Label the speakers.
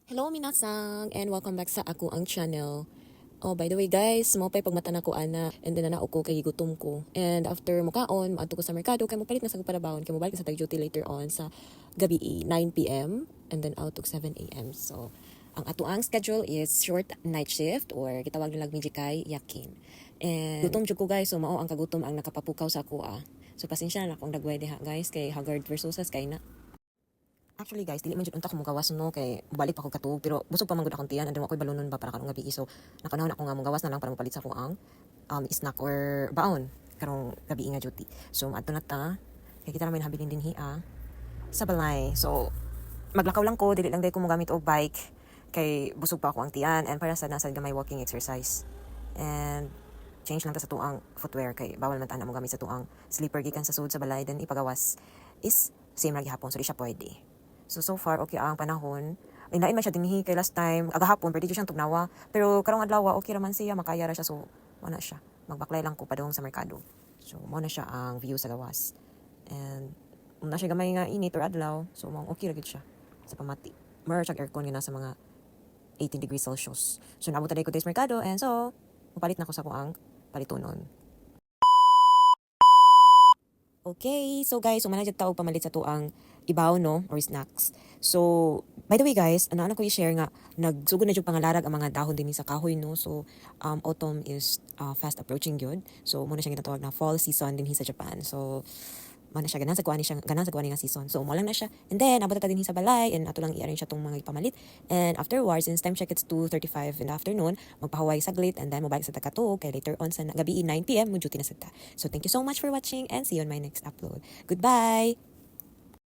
Speaker 1: Hello minasang and welcome back sa ako ang channel. Oh, by the way guys, mo pay pagmata na ko ana and then na ko kay gutom ko. And after mukaon, maadto ko sa merkado kay mo palit na sa ko para bawon kay mo balik sa tag duty later on sa gabi 9 p.m. and then out to 7 a.m. So, ang ato ang schedule is short night shift or gitawag nilang mijikay yakin. And gutom jud ko guys, so mao ang kagutom ang nakapapukaw sa ako ah. So pasensya na akong dagway diha guys kay haggard versus kay na. Actually guys, dili man jud unta ko mugawas no kay balik pa ko katuog pero busog pa man gud akong tiyan and then ako'y balunon ba para karong gabi. So nakanahon ako nga mugawas na lang para mapalit sa ko ang snack or baon karong gabi nga duty. So adto na ta kay kita naman habilin din hiya sa balay. So maglakaw lang ko, dili lang day ko mogamit og bike kay busog pa ako ang tiyan and para sa nasa gamay walking exercise. And change lang ta sa tuang footwear kay bawal man ta na mogamit sa tuang slipper gikan sa sud sa balay then ipagawas is same ra gihapon so di siya pwede. So far, okay ang panahon. Ay, nain man siya dinhi kay last time. Agahapon, pwede siyang tugnawa. Pero karong adlaw, okay raman siya. Makaya ra siya. So, wala siya. Magbaklay lang ko padung sa merkado. So, muna siya ang view sa gawas. And, na siya gamay nga init or adlaw. So, okay ra gid siya. Sa pamati. Mara siya aircon nga nasa mga 18 degrees Celsius. So, naabot na ko sa merkado. And so, mapalit na ko sa kuang palitonon. Okay, so guys, manajud tao pamalit sa tuang ibaw no or snacks. So, by the way guys, ano ko i-share nga nagsugod na jud pangalarag ang mga dahon dinhi sa kahoy no. So, autumn is fast approaching gyud. So, muna siya ginatawag na fall season dinhi sa Japan. So, mana siya ganan sa kuani nga season. So, mo lang na siya. And then abot ta dinhi sa balay and ato lang i-arrange siya tong mga ipamalit. And afterwards, since time check it's 2:35 in the afternoon, magpahuway saglit and then mobalik sa takatog kay later on sa gabi 9 p.m. mo duty na sad ta. So, thank you so much for watching and see you on my next upload. Goodbye.